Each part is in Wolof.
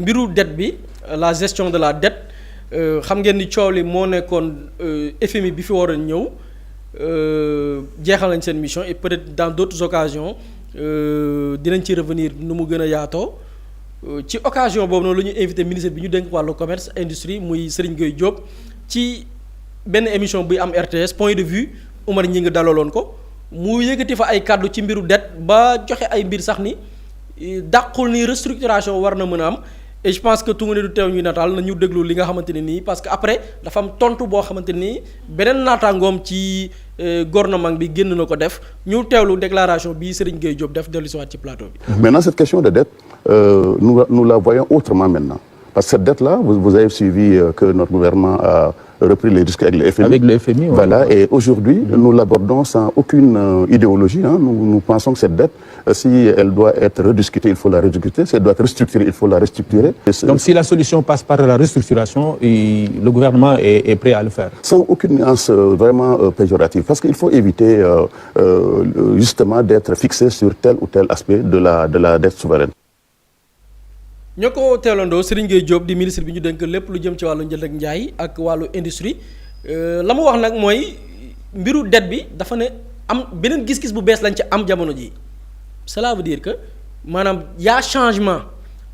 mbiru dette bi la gestion de la dette xam ngeen ni coow li moo nekkoon FMI bi fi waroon ñëw jeexal nañ seen mission et peut-être dans d'autres occasions dinañ ci revenir nu mu gën a yaatoo ci occasion boobu noonu la ñu invité ministre bi ñu dénk wàllu commerce industrie muy Serigne Gueye Diop ci benn émission buy am RTS point de vue Oumar ñi ngi dalaloon ko mu yëkkati fa ay kàddu ci mbiru dette ba joxe ay mbir sax ni dàqul ni restructuration war na mën a am et je pense que tungu ne du teew ñuy nataal na ñu déglu li nga xamante ne nii parce que après dafa am tontu boo xamante ni beneen naataangoom ci gouvernement bi génn na ko def ñu teewlu déclaration bi Serigne Gueye Diop def dellu si waat ci plateau bi. Maintenant cette question de dette nous la voyons autrement maintenant parce que cette dette là vous avez suivi que notre gouvernement a repris les risques avec le FMI. Voilà, ouais. Et aujourd'hui, nous l'abordons sans aucune idéologie. Nous pensons que cette dette, si elle doit être rediscutée, il faut la rediscuter. Si elle doit être restructurée, il faut la restructurer. Donc si la solution passe par la restructuration, le gouvernement est prêt à le faire. Sans aucune nuance vraiment péjorative. Parce qu'il faut éviter justement d'être fixé sur tel ou tel aspect de la dette souveraine. ñoo ko teelandoo Serigne Gueye Diop di ministre bi ñu dénk lépp lu jëm ci wàllu njënd ak njaay ak wàllu industrie la mu wax nag mooy mbiru dette bi dafa ne am beneen gis-gis bu bees lañ ci am jamono ji cela veut dire que maanaam y'a changement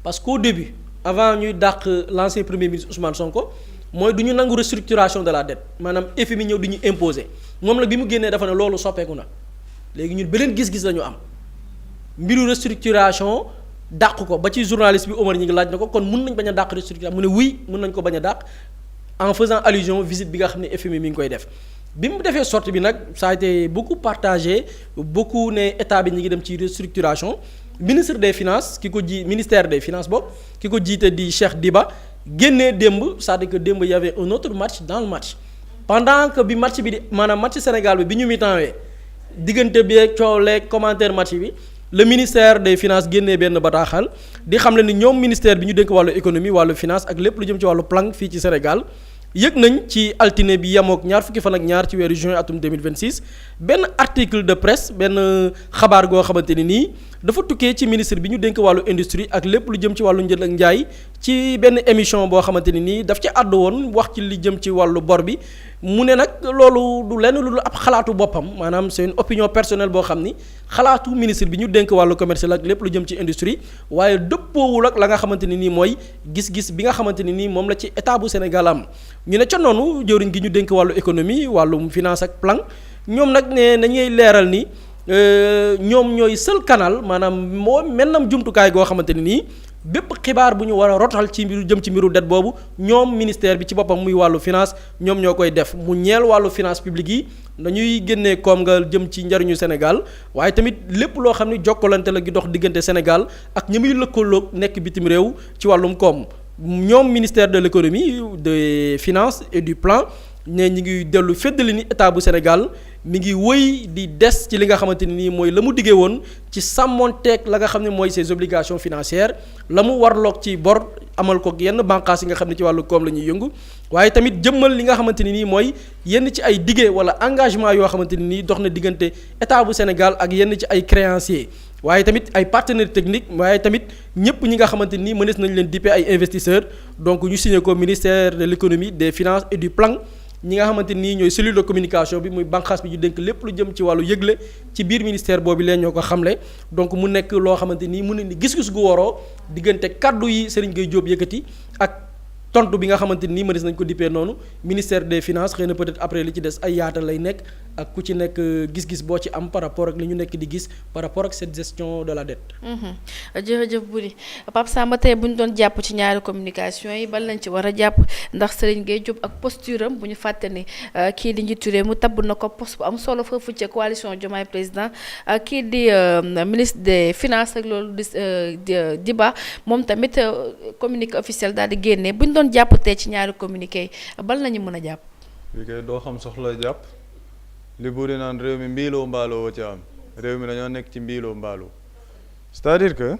parce qu'au début avant ñuy dàq l'ancien premier ministre Ousmane Sonko mooy du ñu nangu restructuration de la dette maanaam FMI ñëw di ñu imposer moom nag bi mu génnee dafa ne loolu soppeeku na léegi ñun beneen gis-gis la ñu am mbiru restructuration dàq ko ba ci journaliste bi Omar ñi ngi laaj na ko kon mun nañ bañ a dàq restructuration mu ne oui mun nañ ko bañ a dàq en faisant allusion visite bi nga xam ne FMI mi ngi koy def bi mu defee sortie bi nag ça a été beaucoup partagé beaucoup ne état bi ñi ngi dem ci restructuration ministre des finances ministère des finances boobu ki ko jiite di Cheikh Diba génnee démb c'est-à-dire que démb y avait un autre match dans le match pendant que bi match bi di maanaam match Sénégal bi ñu mi-tempsee diggante bi ak coow leeg commentaire match bi le ministère des finances génnee benn bataaxal di xam le ni ñoom ministère bi ñu dénk wàllu économie wàllu finance ak lépp lu jëm ci wàllu plan fii ci Sénégal yëg nañ ci altine bi yemook ñaar fukki fan ak ñaar ci weeru juin atum 2026 benn article de presse benn xabaar goo xamante ni nii dafa tukkee ci ministre bi ñu dénk wàllu industrie ak lépp lu jëm ci wàllu njënd ak njaay ci benn émission boo xamante ni nii daf ci àddu woon wax ci li jëm ci wàllu bor bi mu ne nag loolu du lenn lu ab xalaatu boppam maanaam c'est une opinion personnelle boo xam ni xalaatu ministre bi ñu dénk wàllu commerce ak lépp lu jëm ci industrie waaye dëppoowul ak la nga xamante ni nii mooy gis-gis bi nga xamante ni nii moom la ci état bu Sénégal am ñu ne ca noonu jëwriñ gi ñu dénk wàllu économie wàllum finance ak plan ñoom nag ne nañuy leeral ni ñoom ñooy seul canal maanaam moo mennam jumtukaay goo xamante ni nii bépp xibaar bu ñu war a rotal ci mbiru jëm ci mbiru dette boobu ñoom ministère bi ci boppam muy wàllu finance ñoom ñoo koy def mu ñeel wàllu finance publique yi dañuy génnee koom nga jëm ci njariñu Sénégal waaye tamit lépp loo xam ne jokkalante la gi dox diggante Sénégal ak ñi muy lëkkaloog nekk bitim réew ci wàllum koom ñoom ministère de l'économie des finances et du plan ne ñi ngi dellu feddali ni état bu Sénégal mi ngi wëy di des ci li nga xamante ni nii mooy la mu diggee woon ci sàmmonteeg la nga xam ne mooy ses obligations financières la mu warloog ci bor amal ko yenn bànqaas yi nga xam ne ci wàllu koom la ñuy yëngu waaye tamit jëmmal li nga xamante ni nii mooy yenn ci ay diggé wala engagement yoo xamante ni nii dox na diggante état bu Sénégal ak yenn ci ay créanciers waaye tamit ay partenaires techniques waaye tamit ñëpp ñi nga xamante ni mënees nañ leen dippee ay investisseurs donc ñu signé ko ministère de l'économie des finances et du plan ñi nga xamante nii ñooy cellule de communication bi muy bànqaas bi ñu dénk lépp lu jëm ci wàllu yëgle ci biir ministère boobu leen ñoo ko xamle donc mu nekk loo xamante nii mu ne ni gis-gis gu waroo diggante kaddu yi Serigne Gueye Diop yëkkati ak tontu bi nga xamante nii mënees nañ ko dippee noonu ministère des finances xëy na peut-être après li ci des ay yaatal lay nekk ak ku ci nekk gis-gis boo ci am par rapport ak li ñu nekk di gis par rapport ak cette gestion de la dette. jërëjëf Boury Pape Samba tey bu ñu doon jàpp ci ñaari communication yi ban lañ ci war a jàpp ndax Serigne Gueye Diop ak posture am bu ñu fàtte ni kii di njiitu réew mu tabb na ko poste bu am solo foofu ci coalition Diomaye président kii di ministre des finances ak loolu di Diba moom tamit communiqué officiel daal di génne bu ñu doon jàpp tey ci ñaari communiqué yi ban la ñu mën a jàpp. li koy doo xam soxla jàpp li Boury naan réew mi mbiiloo mbaaloo ci am réew mi dañoo nekk ci mbiiloo mbaaloo c'est-à-dire que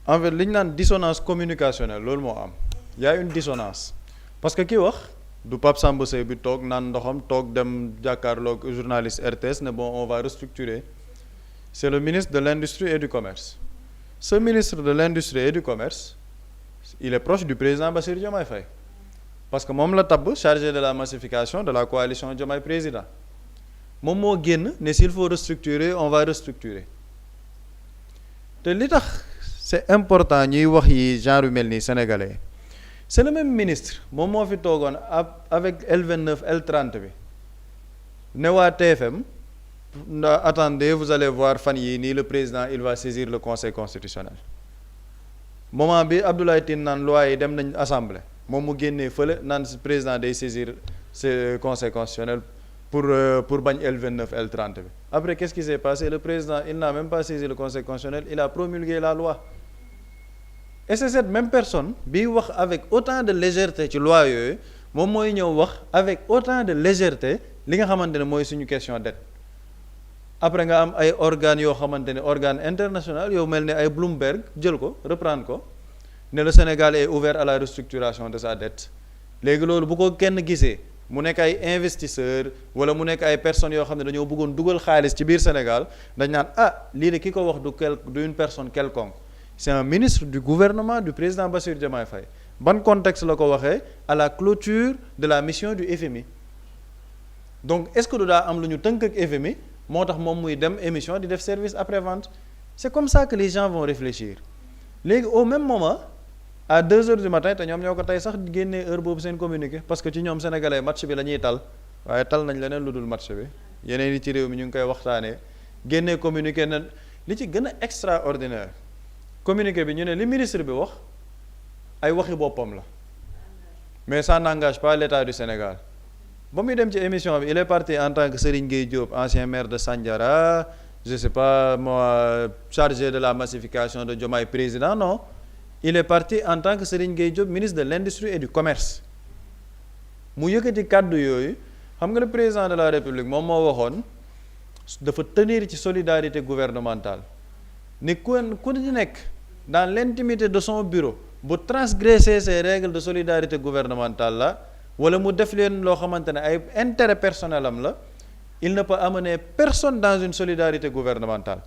en fait li ñu naan dissonance communicationnelle loolu moo am y a une dissonance parce que ki wax du Pape Samba Seye bi toog naan ndoxam toog dem jàkkaarloog journaliste RTS ne bon on va restructurer c'est le ministre de l'industrie et du commerce ce ministre de l'industrie et du commerce il est proche du président Bassirou Diomaye Faye parce que moom la tabb chargé de la massification de la coalition Diomaye président moom moo génn ne s'il faut restructurer on va restructurer te li tax c'est important ñuy wax yi genre yu mel nii sénégalais c'est le même ministre moom moo fi toogoon avec L29 L30 bi ne waa TFM attendez vous allez voir fan yii nii le président il va saisir le conseil constitutionnel moment bi Abdoulaye Tine naan loi yi dem nañ assemblée moom mu génnee fële naan président day saisir ce conseil constitutionnel pour bañ L29 L30 bi après qu'est-ce qui s'est passé le président il n'a même pas saisi le conseil constitutionnel il a promulgué la loi et c'est cette même personne bi wax avec autant de légèreté ci loi yooyu moom mooy ñëw wax avec autant de légèreté li nga xamante ne mooy suñu question dette après nga am ay organes yoo xamante ne organe international yow mel ne ay Bloomberg jël ko reprendre ko ne le Sénégal est ouvert à la restructuration de sa dette léegi loolu bu ko kenn gisee mu nekk ay investisseurs wala mu nekk ay personnes yoo xam ne dañoo bëggoon dugal xaalis ci biir Sénégal dañ naan lii de ki ko wax du une personne quelconque c'est un ministre du gouvernement du président Bassirou Diomaye Faye ban contexte la ko waxee à la clôture de la mission du FMI donc est-ce que du daa am lu ñu tënk ak FMI moo tax moom muy dem émission di def service après-vente c'est comme ça que les gens vont réfléchir léegi au même moment à 2 heures du matin te ñoom ñoo ko tey sax génnee heure boobu seen communiqué parce que ci ñoom sénégalais match bi la ñuy tal waaye tal nañ leneen lu dul match bi yeneen yi ci réew mi ñu ngi koy waxtaanee génnee communiqué na li ci gën a extraordinaire communiqué bi ñu ne li ministre bi wax ay waxi boppam la mais ça n'engage pas l'État du Sénégal ba muy dem ci émission bi il est parti en tant que Serigne Gueye Diop ancien maire de Sandiara je sais pas moi chargé de la massification de Diomaye président non il est parti en tant que Serigne Gueye Diop ministre de l'Industrie et du Commerce mu yëkkati kàddu yooyu xam nga le président de la République moom moo waxoon dafa tenir ci solidarité gouvernementale ni ku ñu nekk dans l'intimité de son bureau bu transgresser ces règles de solidarité gouvernementale là wala mu def leen loo xamante ne ay intérêt personnel am la il ne peut amener personne dans une solidarité gouvernementale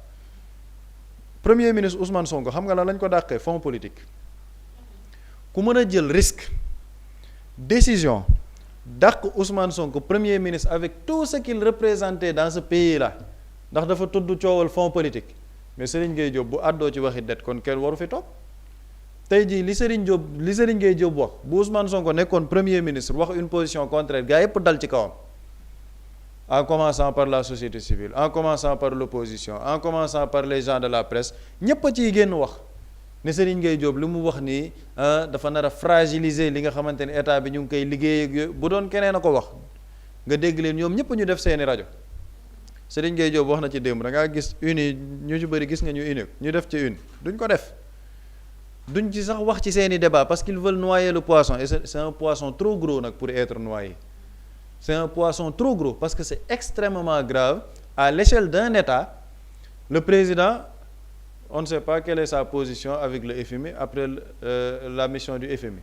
premier ministre Ousmane Sonko xam nga lan lañ ko dàqee fonds politique ku mën a jël risque décision dàq Ousmane Sonko premier ministre avec tout ce qu'il représentait dans ce pays là ndax dafa tudd coowal fonds politique mais Serigne Gueye Diop bu àddoo ci waxi det kon kenn waru fi toog tey jii li Serigne Gueye Diop wax bu Ousmane Sonko nekkoon premier ministre wax une position contraire gars yépp dal ci kawam en commençant par la société civile en commençant par l'opposition en commençant par les gens de la presse ñépp a ciy génn wax ne Serigne Gueye Diop li mu wax nii dafa nar a fragiliser li nga xamante ne état bi ñu ngi koy liggéey ak yooyu bu doon keneen a ko wax nga dégg leen ñoom ñépp ñu def seeni rajo Serigne Gueye Diop wax na ci démb da ngaa gis une yi ñu ci bëri gis nga ñu une ñu def ci une duñ ko def duñ ci sax wax ci seeni débat parce qu'ils veulent noyer le poisson et c'est un poisson trop gros nag pour être noyé c'est un poisson trop gros parce que c'est extrêmement grave à l'échelle d'un État le président on ne sait pas quelle est sa position avec le FMI après la mission du FMI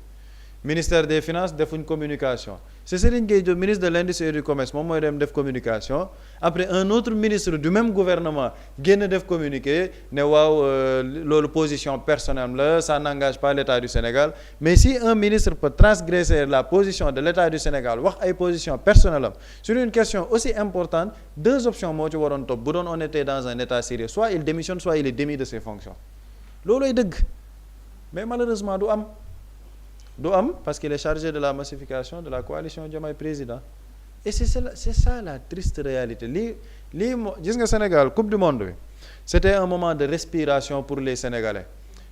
ministère des finances defuñ communication c'est Serigne Gueye Diop ministre de l'Industrie et du Commerce moom mooy dem def communication après un autre ministre du même gouvernement génn def communiqué ne waaw loolu position personnelle la ça n'engage pas l'État du Sénégal mais si un ministre peut transgresser la position de l'État du Sénégal wax ay position personnelle am sur une question aussi importante 2 options moo ci waroon topp bu doon on était dans un état sérieux soit il démissionne soit il est démis de ses fonctions loolooy dëgg mais malheureusement du am parce qu'il est chargé de la massification de la coalition Diomaye président et c'est ça la triste réalité lii moo gis nga Sénégal coupe du monde bi c'était un moment de respiration pour les Sénégalais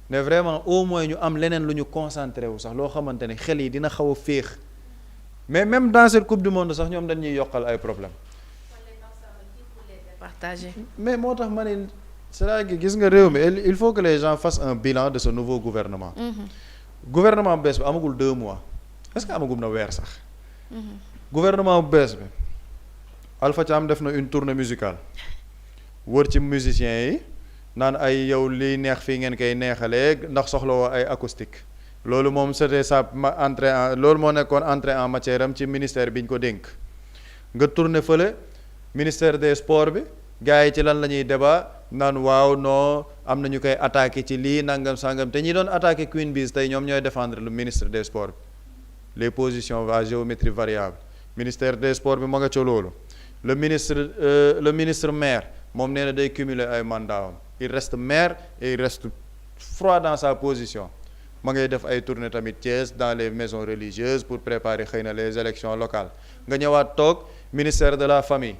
mais vraiment au moins ñu am leneen lu ñu concentré wu sax loo xamante ne xel yi dina xaw a féex mais même dans cette coupe du monde sax ñoom dañuy yokkal ay problèmes mais moo tax ma ne c'est-à-dire gis nga réew mi il faut que les gens fassent un bilan de ce nouveau gouvernement gouvernement bu bees bi amagul 2 mois est-ce que amagum na weer sax gouvernement bu bees bi Alpha Thiam def na une tournée musicale wër ci musiciens yi naan ay yow liy neex fii ngeen koy neexalee ndax soxlawoo ay acoustique loolu moom c'était sa entrée en loolu moo nekkoon entrée en matière am ci ministère bi ñu ko dénk nga tourné fële ministère des sports bi gars yi ci lan la ñuy débat naan waaw non am na ñu koy attaqué ci lii nangam sangam te ñi doon attaqué Queen Biz tey ñoom ñooy défendre le ministre des sports les positions à géométrie variable ministère des sports bi ma nga ca loolu le ministre maire moom nee na day cumuler ay mandat am il reste maire et il reste froid dans sa position ma ngay def ay tournées tamit Thiès dans les maisons religieuses pour préparer xëy na les élections locales nga ñëwaat toog ministère de la famille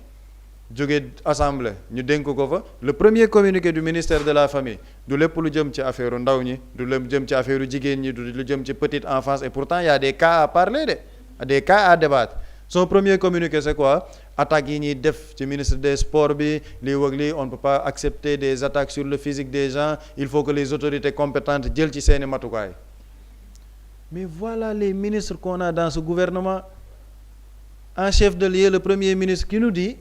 jóge assemblée ñu dénk ko fa le premier communiqué du ministère de la famille du lépp lu jëm ci affaire ndaw ñi du lépp jëm ci affaire jigéen ñi du lu jëm ci petite enfance et pourtant il y a des cas à parler des cas à débattre son premier communiqué c'est quoi attaques yi ñuy def ci ministre des sports bi lii wag lii on ne peut pas accepter des attaques sur le physique des gens il faut que les autorités compétentes jël ci seeni matukaay mais voilà les ministres qu'on a dans ce gouvernement en chef de lieu le premier ministre qui nous dit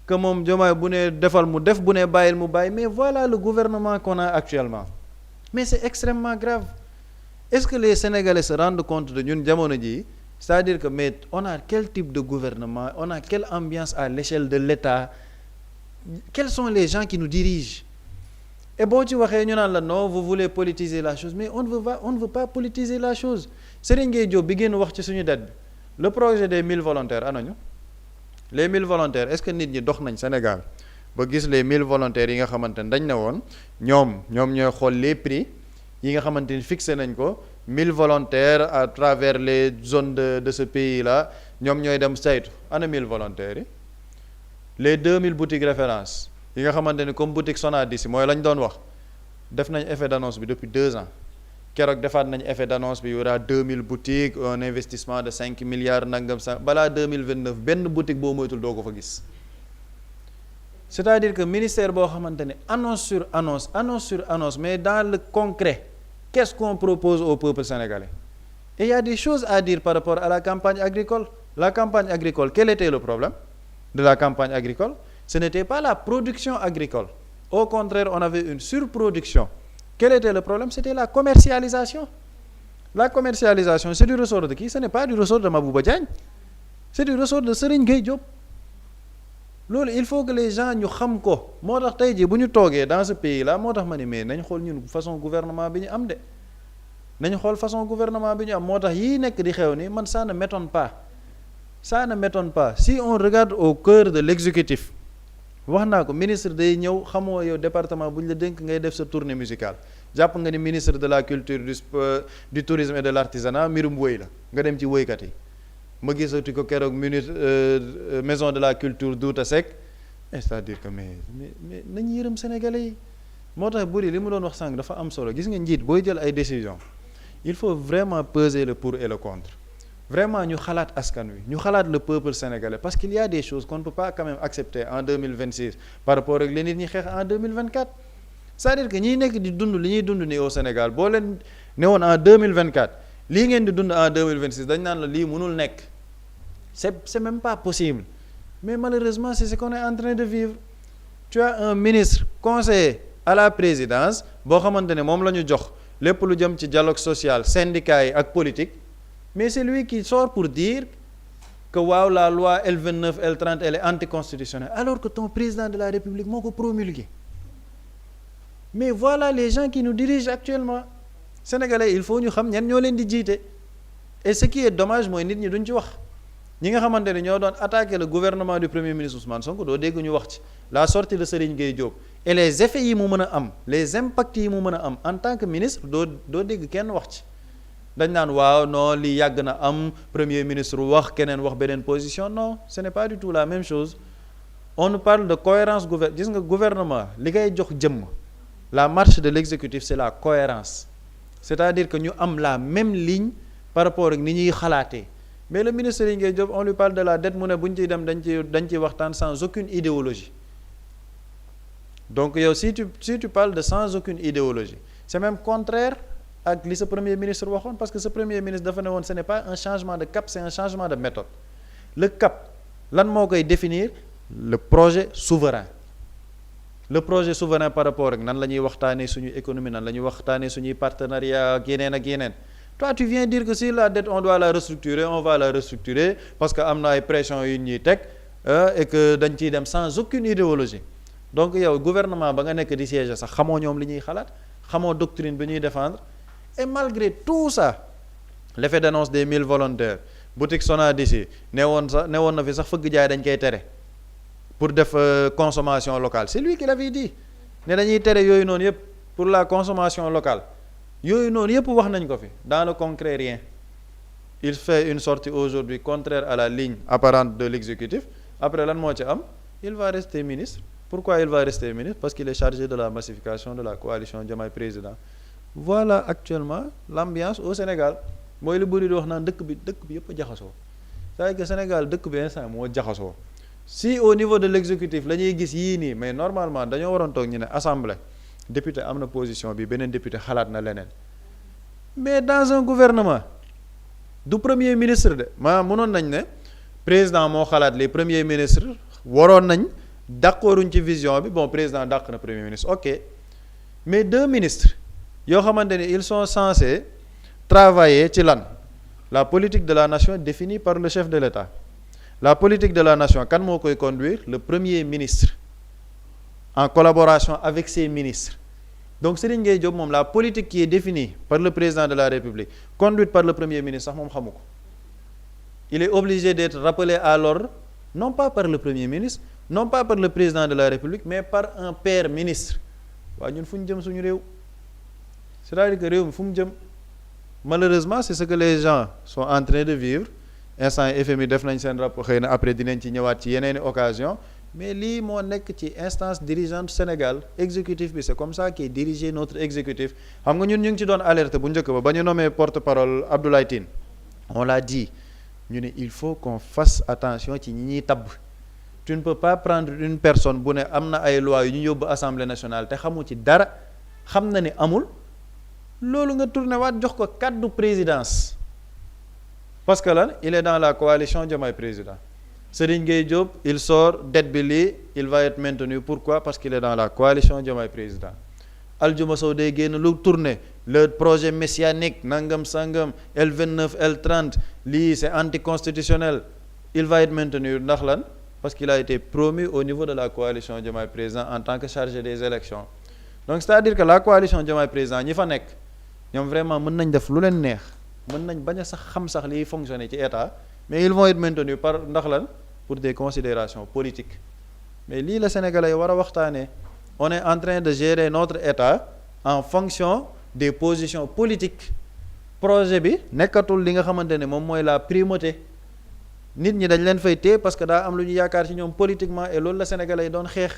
que moom Diomaye bu ne defal mu def bu ne bàyyil mu bàyyi mais voilà le gouvernement qu'on a actuellement mais c'est extrêmement grave est-ce que les Sénégalais se rendent compte de ñun jamono ji c'est-à-dire que mais on a quel type de gouvernement on a quelle ambiance à l'échelle de l'État quels sont les gens qui nous dirigent et boo ci waxee ñu naan la non vous voulez politiser la chose mais on ne veut pas politiser la chose Serigne Gueye Diop bi génn wax ci suñu date bi le projet des 1000 volontaires anañu les 1000 volontaires est-ce que nit ñi dox nañ Sénégal ba gis les 1000 volontaires yi nga xamante ne dañ ne woon ñoom ñooy xool les prix yi nga xamante ni fixé nañ ko 1000 volontaires à travers les zones de ce pays là ñoom ñooy dem saytu ana 1000 volontaires yi les 2000 boutiques références yi nga xamante ni comme boutique Sonadis mooy lañ doon wax def nañ effet d'annonce bi depuis 2 ans keroog defaat nañ effet d'annonce bi y aura 2000 boutiques un investissement de 5 milliards nangam sax balaa 2029 benn boutique boo moytul doo ko fa gis c'est-à-dire que ministère boo xamante ne annonce sur annonce mais dans le concret qu'est-ce qu'on propose au peuple sénégalais et il y a des choses à dire par rapport à la campagne agricole quel était le problème de la campagne agricole ce n'était pas la production agricole au contraire on avait une surproduction. Quel était le problème? C'était la commercialisation. La commercialisation, c'est du ressort de qui? Ce n'est pas du ressort de Mabouba Diagne. C'est du ressort de Serigne Gueye Diop. Loolu il faut que les gens ñu xam ko moo tax tey jii bu ñu toogee dans ce pays là moo tax ma ni mais nañ xool ñun façon gouvernement bi ñu am de nañ xool façon gouvernement bi ñu am moo tax yii nekk di xew ni man ça ne m'étonne pas si on regarde au cœur de l'exécutif wax naa ko ministre day ñëw xamoo yow département bu ñu la dénk ngay def sa tournée musicale jàpp nga ni ministre de la culture du tourisme et de l'artisanat mbirum wëy la nga dem ci wëykat yi ma gisati ko keroog maison de la culture Douta Seck c'est-à-dire que mais nañu yërëm sénégalais yi moo tax buri li mu doon wax sànq dafa am solo gis nga njiit booy jël ay décisions il faut vraiment peser le pour et le contre vraiment ñu xalaat askan wi ñu xalaat le peuple sénégalais parce qu'il y a des choses qu'on ne peut pas quand même accepter en 2026 par rapport ak li nit ñi xeex en 2024 c'est-à-dire que ñiy nekk di dund li ñuy dund nii au Sénégal boo leen ne woon en 2024 lii ngeen di dund en 2026 dañ naan la lii mënul nekk c'est même pas possible mais malheureusement c'est ce qu'on est en train de vivre tu as un ministre conseiller à la présidence boo xamante ne moom la ñu jox lépp lu jëm ci dialogue social syndicat yi ak politique mais c'est lui qui sort pour dire que waaw la loi L29 L30 elle est anticonstitutionnelle alors que ton président de la République moo ko promulgué mais voilà les gens qui nous dirigent actuellement sénégalais il faut ñu xam ñan ñoo leen di jiite et ce qui est dommage mooy nit ñi duñ ci wax ñi nga xamante ne ñoo doon attaquer le gouvernement du premier ministre Ousmane Sonko doo dégg ñu wax ci la sortie de Serigne Gueye Diop et les effets yi mu mën a am les impacts yi mu mën a am en tant que ministre doo dégg kenn wax ci dañ naan waaw non lii yàgg na am premier ministre wax keneen wax beneen position non ce n'est pas du tout la même chose on nous parle de cohérence gis nga gouvernement li ngay jox jëmm la marche de l'exécutif c'est la cohérence c'est-à-dire que ñu am la même ligne par rapport ak ni ñuy xalaatee mais le ministre Serigne Gueye Diop on lui parle de la dette mu ne bu ñu ciy dem dañ ciy waxtaan sans aucune idéologie donc yow si tu parles de sans aucune idéologie c'est même contraire ak li sa premier ministre waxoon parce que sa premier ministre dafa ne woon ce n'est pas un changement de cap c'est un changement de méthode le cap lan moo koy définir le projet souverain par rapport ak nan la ñuy waxtaanee suñu économie nan la ñuy waxtaanee suñuy partenariat ak yeneen toi tu viens dire que si la dette on doit la restructurer on va la restructurer parce que am na ay pression yu ñuy teg et que dañ ciy dem sans aucune idéologie donc yow gouvernement ba nga nekk di siège sax xamoo ñoom li ñuy xalaat xamoo doctrine bi ñuy défendre et malgré tout ça l'effet d'annonce des 1000 volontaires boutique Sonadis yi ne woon na fi sax fëgg jaay dañ koy tere pour def consommation locale c'est lui qui l'avait dit ne dañuy tere yooyu noonu yëpp pour la consommation locale yooyu noonu yëpp wax nañ ko fi dans le concret rien il fait une sortie aujourd'hui contraire à la ligne apparente de l'exécutif après lan moo ci am il va rester ministre pourquoi il va rester ministre parce qu'il est chargé de la massification de la coalition Diomaye Président voilà actuellement l'ambiance au Sénégal mooy lu bëri di wax naan dëkk bi yëpp a jaxasoo c'est-à-dire que Sénégal dëkk bi instant moo jaxasoo si au niveau de l'exécutif la ñuy gis yii nii mais normalement dañoo waroon toog ñu ne assemblée député am na position bi beneen député xalaat na leneen mais dans un gouvernement du premier ministre de mënoon nañ ne président moo xalaat les premiers ministres waroon nañ d'accorduñ ci vision bi bon président dàq na premier ministre ok mais 2 ministres yoo xamante ni ils sont censés travailler ci lan la politique de la nation définie par le chef de l'État la politique de la nation kan moo koy conduire le premier ministre en collaboration avec ses ministres donc Serigne Gueye Diop moom la politique qui est définie par le président de la République conduite par le premier ministre sax moom xamu ko il est obligé d'être rappelé à l'ordre non pas par le premier ministre non pas par le président de la République mais par un père ministre waaw ñun fu ñu jëm suñu réew c'est-à-dire que réew mi fu mu jëm malheureusement c'est ce que les gens sont en train de vivre instant FMI def nañ seen rapport xëy na après dinañ ci ñëwaat ci yeneeni occasion mais lii moo nekk ci instance dirigeante Sénégal exécutif bi c'est comme ça qu'est dirigé notre exécutif xam nga ñun ñu ngi ci doon alerte bu njëkk ba ñu nommé porte-parole Abdoulaye Tine on l'a dit ñu ne il faut qu'on fasse attention ci ñi ñuy tabb tu ne peux pas prendre une personne bu ne am na ay lois yu ñu yóbbu Assemblée nationale te xamu ci dara xam na ni amul loolu nga tourné waat jox ko kaddu présidence parce que lan il est dans la coalition Diomaye Président Serigne Gueye Diop il sort dette bi lii il va être maintenu pourquoi parce qu'il est dans la coalition Diomaye Président Aldiouma Sow day génn lu tourné le projet messianique nangam sangam L29 L30 lii c'est anticonstitutionnel il va être maintenu ndax lan parce qu'il a été promu au niveau de la coalition Diomaye Président en tant que chargé des élections donc c'est-à-dire que la coalition Diomaye Président ñi fa nekk ñoom vraiment mën nañ def lu leen neex mën nañ bañ a sax xam sax liy fonctionner ci état mais ils vont être maintenus par ndax lan pour des considérations politiques mais lii la Sénégalais war a waxtaanee on est en train de gérer notre état en fonction des positions politiques projet bi nekkatul li nga xamante ne moom mooy la primauté nit ñi dañ leen fay téye parce que daa am lu ñu yaakaar ci ñoom politiquement et loolu la Sénégalais yi doon xeex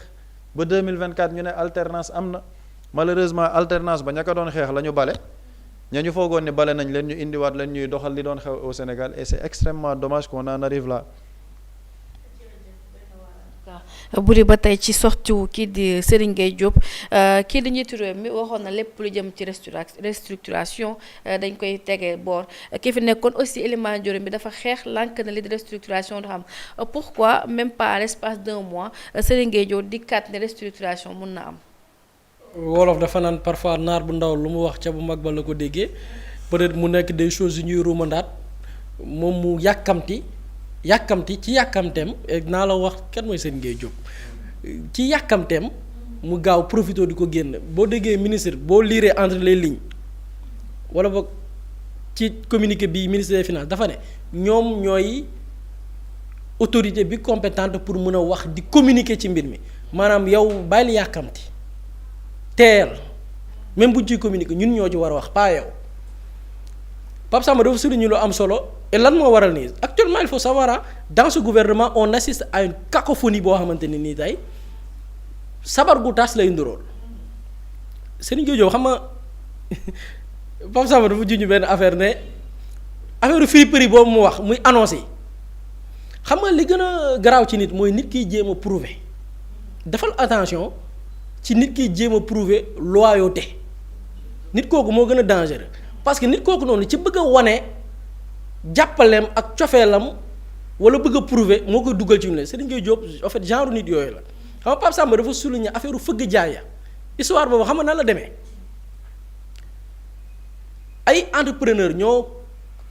ba 2024 ñu ne alternance am na malheureusement alternance ba ña ko doon xeex la ñu bale ña ñu foogoon ne bale nañ leen ñu indiwaat leen ñuy doxal li doon xew au Sénégal et c'est extrêmement dommage qu'on en arrive là. bu di ba tey ci sorti wu kii di Serigne Gueye Diop kii di njiitu réew mi waxoon na lépp lu jëm ci restructuration dañ koy tegee boor ki fi nekkoon aussi élément Diorème bi dafa xeex lànk na li di restructuration du xam pourquoi même pas à l'espace d'un mois Serigne Gueye Diop dikkaat ne restructuration mun na am. wolof dafa naan parfois naar bu ndaw lu mu wax ca bu mag ba la ko déggee peut-être mu nekk des choses yu ñuy ruumandaat moom mu yàkkamti ci yàkkamteem naa la wax kan mooy Serigne Gueye Diop ci yàkkamteem mu gaaw profité di ko génn boo déggee ministre boo liiree entre les lignes wala boog ci communiqué bi ministre des finances dafa ne ñoom ñooy autorité bi compétente pour mën a wax di communiquer ci mbir mi maanaam yow bàyyil yàkkamti teel même buñ ciy communiquer ñun ñoo ci war a wax pas yow Pape Samba dafa souligner lu am solo et lan moo waral nii actuellement il faut savoir dans ce gouvernement on assiste à une cacophonie boo xamante ne nii tey sabar gu tas lay ndurool Serigne Gueye Diop xam nga Pape Samba dafa junj benn affaire ne affaire friperie boobu mu wax muy annoncé xam nga li gën a garaaw ci nit mooy nit kiy jéem a prouver defal attention ci nit kiy jéem a prouver loyauté nit kooku moo gën a dangereux parce que nit kooku noonu ci bëgg a wane jàppaleem ak cofeelam wala bëgg a prouver moo koy dugal ci ñu ne Serigne Gueye Diop en fait genre nit yooyu la xam nga Pape Samba dafa souligner affaire fëgg jaaya histoire boobu xam nga nan la demee ay entrepreneur ñoo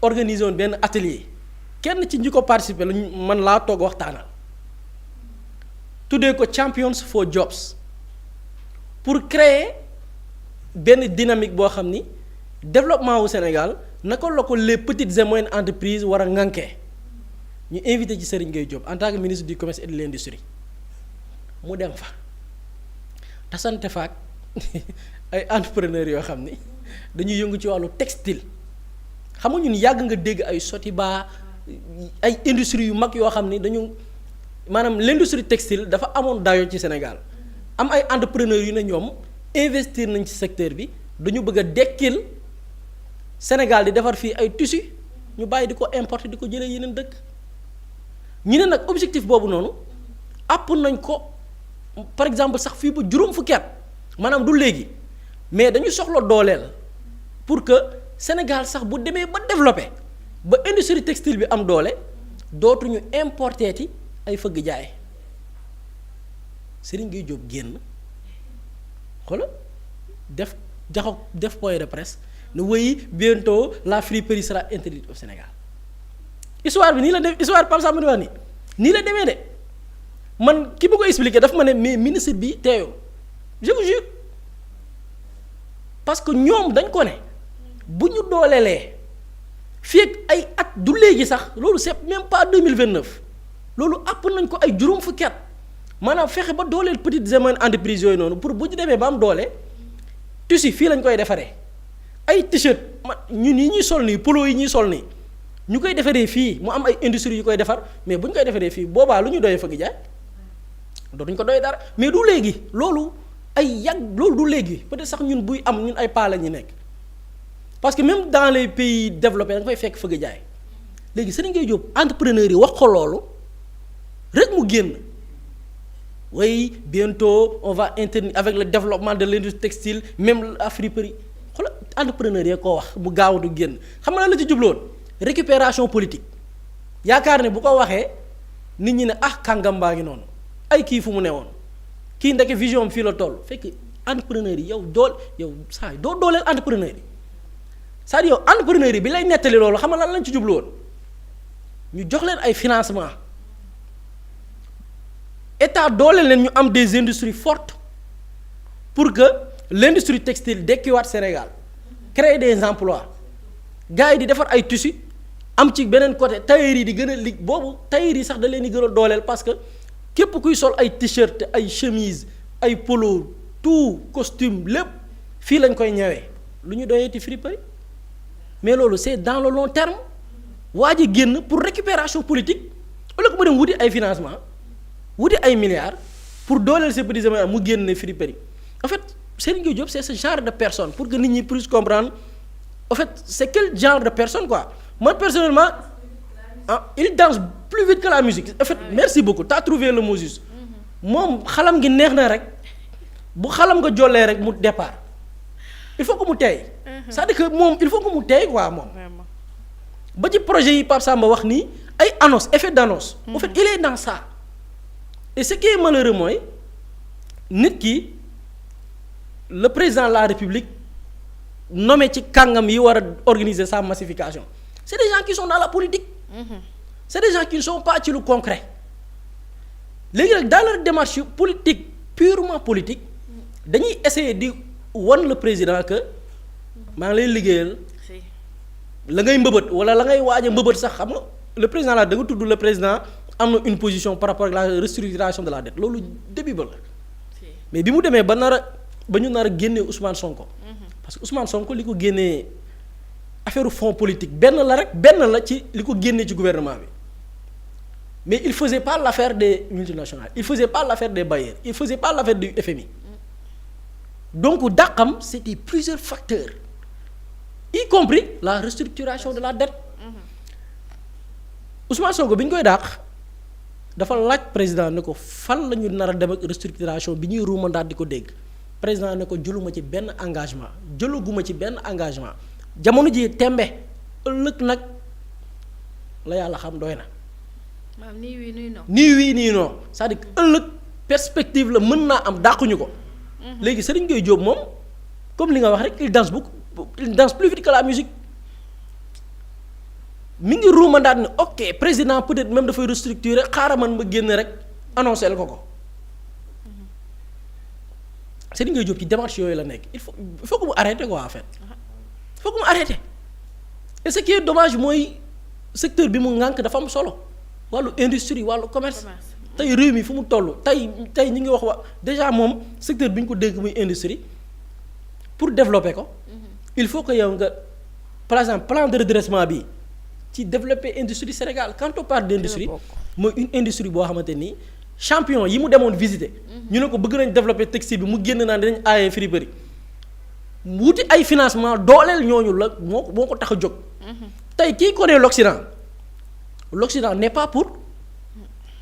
organisé woon benn atelier kenn ci ñi ko participer la man laa toog waxtaanal tuddee ko Champions for Jobs pour créer benn dynamique boo xam ni développement wu Sénégal naka la ko les petites et moyennes entreprises war a ŋànkee ñu invité ci Serigne Gueye Diop en tant que ministre du commerce et de l'industrie mu dem fa tasante faak ay entrepreneurs yoo xam ni dañuy yëngu ci wàllu textile xam nga ñun yàgg nga dégg ay Sotiba ay industries yu mag yoo xam ni dañu maanaam l'industrie textile dafa amoon dayo ci Sénégal am ay entrepreneurs yu ne ñoom investir nañ ci secteur bi dañu bëgg a dekkil Sénégal di defar fii ay tissus ñu bàyyi di ko importer di ko jëlee yeneen dëkk ñu ne nag objectif boobu noonu àpp nañ ko par exemple sax fii ba juróom fukki at maanaam du léegi mais dañu soxla dooleel pour que Sénégal sax bu demee ba développé ba industrie textile bi am doole dootuñu importer ti ay fëgg jaay Serigne Gueye Diop génn xoola def point de presse ne oui bientôt la friperie sera interdite au Sénégal histoire bi nii la def histoire Pape Samba di wax nii la demee de man ki ma ko expliquer daf ma ne mais ministre bi teeyoo je vous jure parce que ñoom dañ ko ne bu ñu dooleelee fii ak ay at du léegi sax loolu c'est même pas 2029 loolu àpp nañ ko ay juróom fukki at maanaam fexe ba dooleel petites et moyennes entreprises yooyu noonu pour bu ñu demee ba am doole tissu fii lañ koy defaree ay t-shirt ñun yi ñuy sol nii polo yi ñuy sol nii ñu koy defaree fii mu am ay industries yu koy defar mais bu ñu koy defaree fii boobaa lu ñu doyee fëgg jaay dootuñ ko doy dara mais du léegi loolu ay yàgg loolu du léegi peut-être sax ñun buy am ñun ay paa la ñu nekk parce que même dans les pays développés da nga fay fekk fëgg jaay léegi Serigne Gueye Diop entrepreneurs yi wax ko loolu rek mu génn oui bientôt on va intervenir avec le développement de l'industrie textile même la friperie xoolal entrepreneurs yi koo wax bu gaaw du génn xam nga la ci jubloon récupération politique yaakaar ne bu ko waxee nit ñi ne kàngam baa ngi noonu ay kii fu mu ne woon kii ndeke vision am fii la toll fekk entrepreneurs yi yow saa doo dooleel entrepreneurs yi c'est-à-dire yow entrepreneurs yi bi lay nettali loolu xam nga lan lañ ci jublu woon ñu jox leen ay financement état dooleel leen ñu am des industries fortes pour que l'industrie textile dekkiwaat Sénégal créer des emplois gars yi di defar ay tissus am ci beneen côté tailleur yi di gën a boobu tailleur yi sax da leen di gën a dooleel parce que képp kuy sol ay t-shirt ay chemise ay polo tout costume lépp fii lañ koy ñëwee lu ñu doyee ci friperie mais loolu c'est dans le long terme waa ji génn pour récupération politique wala ko mu dem wuti ay financement wuti ay milliards pour dooleel ces petits éléments mu génn friperie en fait Serigne Gueye Diop c'est ce genre de personne pour que nit ñi puissent comprendre en fait c'est quel genre de personne quoi moi personnellement il danse plus vite que la musique en fait merci beaucoup t'as trouvé le mot juste moom xalam gi neex na rek bu xalam nga jollee rek mu départ il faut que mu teey c'est-à-dire que moom il faut que mu teey quoi moom ba ci projet yi Pape Samba wax nii ay annonce effet d'annonce en fait il est dans ça et ce qui est malheureux mooy nit ki le président de la République nommé ci kàngam yi war a organiser sa massification c'est des gens qui sont dans la politique c'est des gens qui ne sont pas ci lu concret léegi nag dans leur démarche politique purement politique dañuy essayer di wan le président que maa ngi lay liggéeyal la ngay mbëbët wala la ngay waaj a mbëbët sax xam nga le président la da nga tudd le président am na une position par rapport ak la restructuration de la dette loolu début ba la mais bi mu demee ba ñu nar a génnee Ousmane Sonko parce que Ousmane Sonko li ko génnee affaire fonds politique benn la ci li ko génnee ci gouvernement bi mais il faisait pas l'affaire des multinationales il faisait pas l'affaire des bailleurs il faisait pas l'affaire du FMI donc dàqam c'était plusieurs facteurs y compris la restructuration de la dette Ousmane Sonko bi ñu koy dàq dafa laaj président ne ko fan la ñu nar a dem ak restructuration bi ñuy ruumandaat di ko dégg président ne ko jëluma ci benn engagement jëlaguma ci benn engagement jamono ji tembe ëllëg nag la yàlla xam doy na. maanaam nii wii nii non. nii wii nii non c'est-à-dire que ëllëg perspective la mën naa am dàquñu ko. léegi Serigne Gueye Diop moom comme li nga wax rek il danse beaucoup il danse plus vite que la musique mi ngi ruumandaat ne ok président peut-être même dafay restructurer xaaral man ma génn rek annoncé ko ko Serigne Gueye Diop ci démarche yooyu la nekk il faut que mu arrêté quoi en fait il faut que mu arrêté et ce qui est dommage mooy secteur bi mu ŋànk dafa am solo wàllu industrie wàllu commerce tey réew mi fu mu toll tey ñi ngi wax déjà moom secteur bi ñu ko dégg muy industrie pour développer ko il faut que yow nga par exemple plan de redressement bi ci développer industrie Sénégal quand on parle d'industrie mooy une industrie boo xamante nii champion yi mu demoon visiter ñu ne ko bëgg nañ développer textile bi mu génn naan dinañ aaye friperie wuti ay financement dooleel ñooñu la moo ko tax a jóg tey kii connaît l'Occident n'est pas pour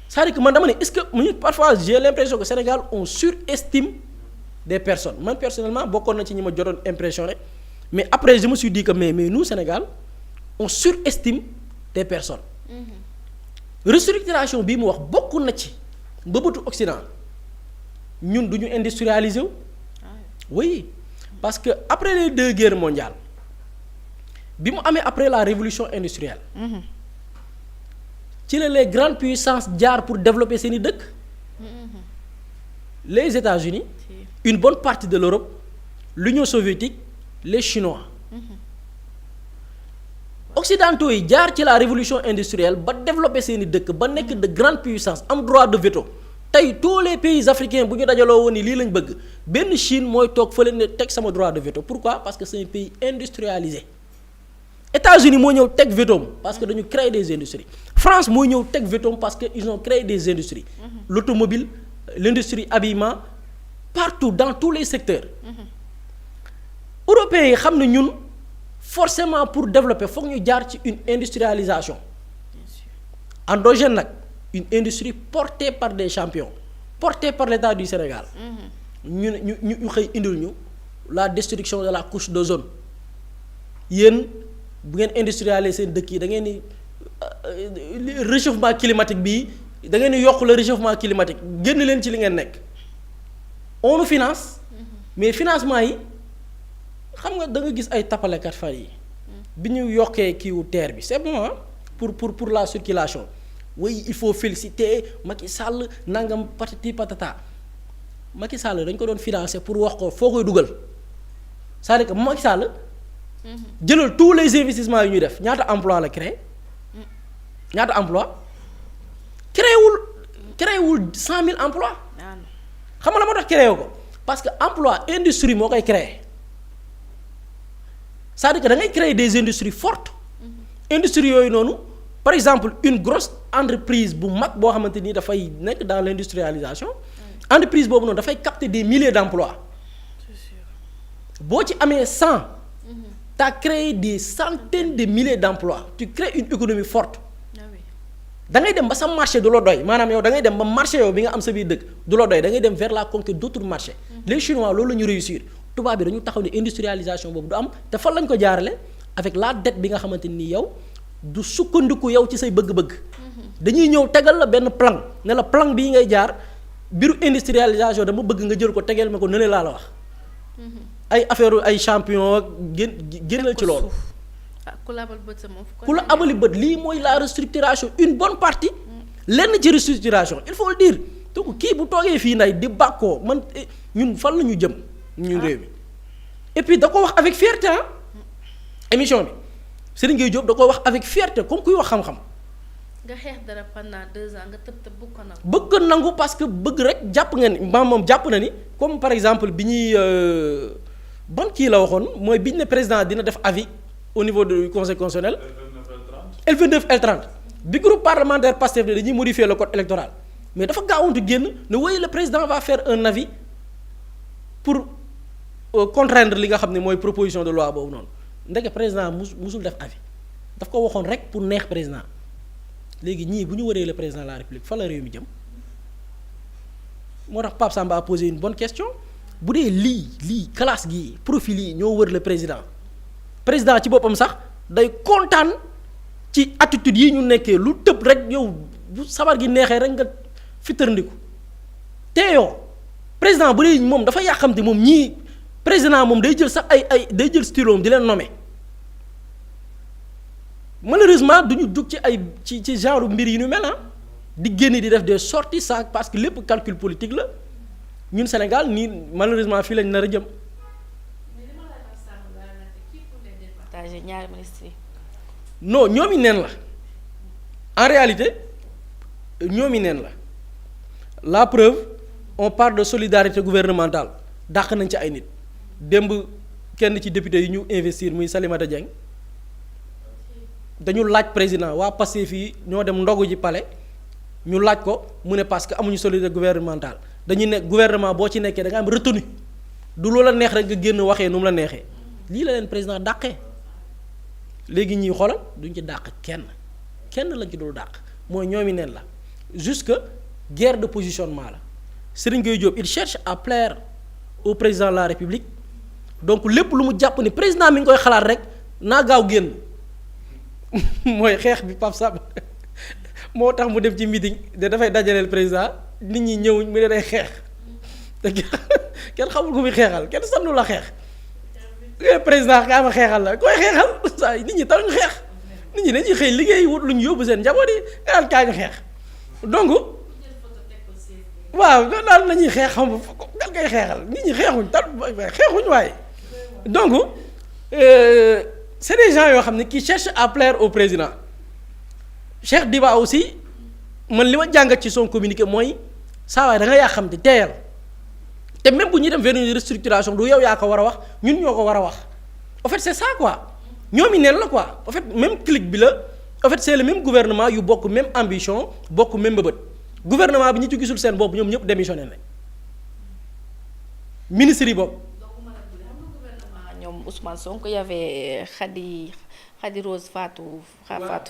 c'est-à-dire que man dama ne est-ce que parfois j'ai l'impression que Sénégal on surestime des personnes man personnellement bokkoon na ci ñi ma jotoon impressionné mais après je me suis dit que mais nous Sénégal on surestime des personnes restructuration bii mu wax bokk na ci mbëbëtu Occident ñun du ñu industrialiser wu oui parce que après les 2 guerres mondiales bi mu amee après la révolution industrielle ci la les grandes puissances jaar pour développer seeni dëkk les États-Unis une bonne partie de l'Europe l'Union soviétique les Chinois occidentaux yi jaar ci la révolution industrielle ba développer seeni dëkk ba nekk de grandes puissances am droit de veto tey tous les pays africains bu ñu dajaloo woon ni lii lañ bëgg benn Chine mooy toog fële ne teg sama droit de veto pourquoi parce que c'est un pays industrialisé États-Unis moo ñëw teg veto parce que dañu créer des industries France moo ñëw teg veto parce que ils ont créé des industries l'automobile l'industrie habillement partout dans tous les secteurs européens yi xam ne ñun forcément pour développer foog ñu jaar ci une industrialisation endogène nag une industrie portée par des champions portée par l'État du Sénégal ñu xëy indil ñu la destruction de la couche d'ozone yéen bu ngeen industrialiser seen dëkk yi da ngeen di réchauffement climatique bii da ngeen di yokk le réchauffement climatique génn leen ci li ngeen nekk on nous finance mais financement yi xam nga da nga gis ay tappalekat fan yi bi ñu yokkee kiiwu terre bi c'est bon hein pour la circulation oui il faut féliciter Macky Sall nangam patati patata Macky Sall dañ ko doon financer pour wax ko foo koy dugal c'est-à-dire que Macky Sall jëlal tous les investissements yu ñuy def ñaata emploi la créé ñaata emploi créé wul 100 000 emplois xam nga la moo tax créé ko parce que emploi industrie moo koy créé c'est-à-dire que da ngay créer des industries fortes industries yooyu noonu par exemple une grosse entreprise bu mag boo xamante ni dafay nekk dans l'industrialisation entreprise boobu noonu dafay capter des milliers d'emplois boo ci amee 100 t'as créé des centaines de milliers d'emplois tu crées une économie forte da ngay dem ba sa marché du la doy maanaam yow da ngay dem ba marché yow bi nga am sa biir dëkk du la doy da ngay dem vers la conquête d'autres marchés les Chinois loolu la ñu réussir tubaab bi dañu taxaw ne industrialisation boobu du am te fan lañ ko jaarale avec la dette bi nga xamante ni yow du sukkandiku yow ci say bëgg-bëgg dañuy ñëw tegal la benn plan ne la plan bii ngay jaar biiru industrialisation dama bëgg nga jël ko tegeel ma ko nële laa la wax ay affaire ay champion ak génnal ci loolu ku la abal bët sa moom ku la abali bët lii mooy la restructuration une bonne partie lenn ci restructuration il faut le dire donc kii bu toogee fii nday di bàkkoo man ñun fan la ñu jëm ñun réew mi et puis da ko wax avec fierté émission bi Serigne Gueye Diop da ko wax avec fierté comme kuy wax xam-xam nga xeex dara pendant 2 ans nga tëb bëgg ko nangu. bëgg ko nangu parce que bëgg rek jàpp nga ni moom jàpp na ni comme par exemple bi ñuy ban kii la waxoon mooy bi ñu ne président dina def avis au niveau du conseil constitutionnel. L29 L30 bi groupe parlementaire Pastef ne dañuy modifier le code électoral mais dafa gaawantu génn ne oui le président va faire un avis pour contraindre li nga xam ne mooy proposition de loi boobu noonu ndeke président musul def avis daf ko waxoon rek pour neex président léegi ñii bu ñu waree le président de la république fan la réew mi jëm moo tax Pape Samba a posé une bonne question bu dee lii classe gii profil yi ñoo wër le président ci boppam sax day kontaan ci attitude yi ñu nekkee lu tëb rek yow bu sabar gi neexee rek nga fitërndiku teeyoo président bu dee moom dafa yàqamte moom ñii président moom day jël sax ay day jël stylo di leen nommer malheureusement duñu jug ci genre mbir yi ñu mel di génn di def des sorties ça parce que lépp calcul politique la ñun Sénégal nii malheureusement fii lañ nar a jëm. ñaari ministres yi. non ñoom i neen la en réalité ñoom i neen la preuve on parle de solidarité gouvernementale dàq nañ ci ay nit démb kenn ci député yi ñu investir muy Salimata Dieng dañu laaj président waa Pastef fii ñoo dem ndogu ji palais ñu laaj ko mu ne parce que amuñu solidarité gouvernementale dañuy ne gouvernement boo ci nekkee da nga am retenu du loola neex rek nga génn waxee nu mu la neexee lii la leen président dàqee léegi ñuy xoolal duñ ci dàq kenn lañ ci dul dàq mooy ñoomi neen la jusque guerre de positionnement la Serigne Gueye Diop il cherche à plaire au président de la République donc lépp lu mu jàpp ni président mi ngi koy xalaat rek naa gaaw génn mooy xeex bi Pape Samba moo tax mu dem ci meeting de dafay dajaleel président nit ñi ñëw mu ne day xeex te kenn xamul ko muy xeexal kenn sannu la xeex président kaa ma xeexal la koy xeexal saa nit ñi tax ñu xeex nit ñi dañuy xëy liggéey wut lu ñu yóbbu seen njaboot yi nga daan kaa ñu xeex donc waaw loolu daal la ñuy xeex xam nga kan koy xeexal nit ñi xeexuñ tal xeexuñ waaye donc c'est des gens yoo xam ne qui cherchent à plaire au président Cheikh Diba aussi man li ma jàngat ci son communiqué mooy saa waay da nga yaa xam te teeyal te même bu ñuy dem vers une restructuration du yow yaa ko war a wax ñun ñoo ko war a wax en fait c'est ça quoi ñoom i neen la quoi en fait même clique bi la en fait c'est le même gouvernement yu bokk même ambition bokk même mbëbët gouvernement bi ñu ci gisul seen bopp ñoom ñëpp démissionné nañ ministre yi bopp. ñoom Ousmane Sonko y avait Khady Rose Fatou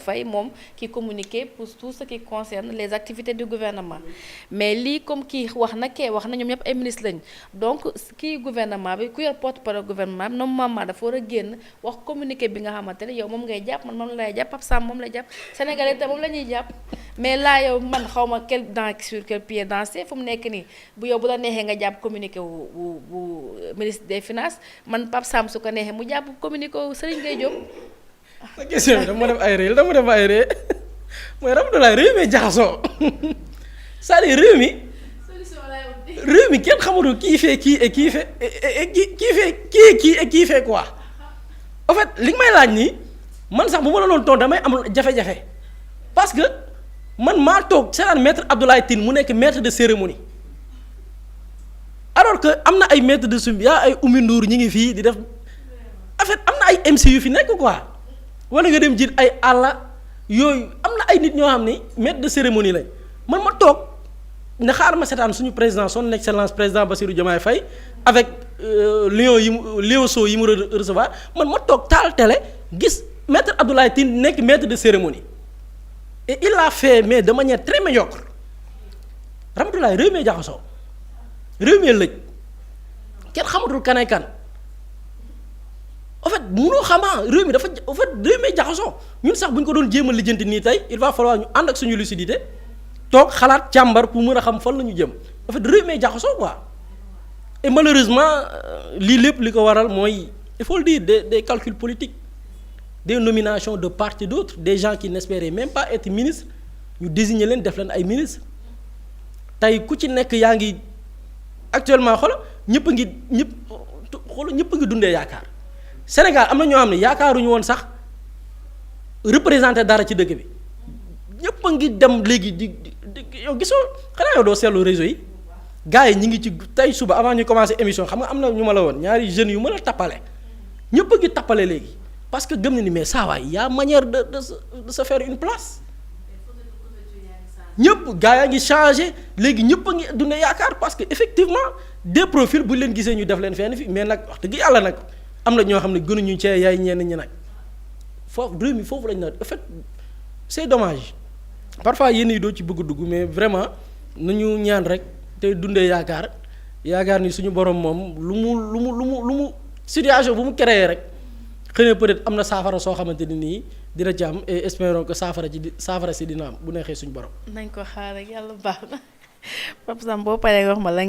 Faye moom qui communiquait pour tout ce qui concerne les activités du gouvernement mais lii comme kii wax na kee wax na ñoom ñëpp ay ministre lañ donc kii gouvernement bi ku yor porte-parole gouvernement bi normalement dafa war a génn wax communiqué bi nga xamante ne yow moom ngay jàpp man moom lay jàpp Pape Sam moom lay jàpp Sénégalais te moom la ñuy jàpp mais là yow man xaw ma quel sur quel pied danser fu mu nekk nii bu yow bu la neexee nga jàpp communiqué bu ministre des finances man Pape Sam su ko neexee mu jàpp communiqué wu Serigne Gueye Diop. la question bi dama def ay réel mooy Ramatoulaye réew mi jaxasoo c'est-à-dire réew mi kenn xamatul kii fait kii et kii fait kii fait quoi en fait li nga may laaj nii man sax bu ma la doon toog damay am jafe-jafe parce que man maa toog seetaan maître Abdoulaye Tine mu nekk maître de cérémonie alors que am na ay maître de sum yaa ay Oumy Ndour ñi ngi fii di def en fait am na ay MC yu fi nekk quoi wala nga dem jël ay àlla yooyu am na ay nit ñoo xam ni maître de cérémonie lañ man ma toog ne xaar ma seetaan suñu président son excellence président Bassirou Diomaye Faye avec Lionceau yi mu recevoir man ma toog taal télé gis maître Abdoulaye Tine nekk maître de cérémonie et il l'a fait mais de manière très médiocre Ramatoulaye réew mi jaxasoo réew mi lëj kenn xamatul kanay kan en fait munoo xamaa réew mi dafa en fait réew mi jaxasoo ñun sax bu ñu ko doon jéem a lijjanti nii tey il va falloir ñu ànd ak suñu lucidité toog xalaat càmbar pour mën a xam fan la ñu jëm en fait réew mi jaxasoo quoi et malheureusement lii lépp li ko waral mooy il faut le dire des calculs politiques des nominations de part et d'autre des gens qui n'espéraient même pas être ministre ñu désigner leen def leen ay ministre tey ku ci nekk yaa ngi actuellement xoolal ñëpp a ngi dundee yaakaar Sénégal am na ñoo xam ne yaakaaruñu woon sax représenter dara ci dëkk bi ñëpp a ngi dem léegi di yow gisoo xanaa yow doo seetlu réseau yi gars yi ñi ngi ci tey suba avant ñu commencer émission xam nga am na ñu ma la woon ñaari jeunes yu mën a tappale ñëpp a ngi tappale léegi parce que gëm na ni mais saa waay y a manière de se faire une place ñëpp gars yaa ngi changé léegi ñëpp a ngi dundee yaakaar parce que effectivement des profils bu leen gisee ñu def leen fenn fi mais nag wax dëgg yàlla nag am na ñoo xam ne gënuñu cee yaay ñenn ñi nag foofu réew mi foofu lañ na en fait c'est dommage parfois yenn yi doo ci bëgg dugg mais vraiment nañu ñaan rek te dundee yaakaar ni suñu borom moom lu mu situation bu mu créé rek xëy na peut-être am na saafara soo xamante ni nii dina ci am et espérons que saafara si dina am bu neexee suñu borom. nañ ko xaar rek yàlla baax na Pape Sam boo paree wax ma la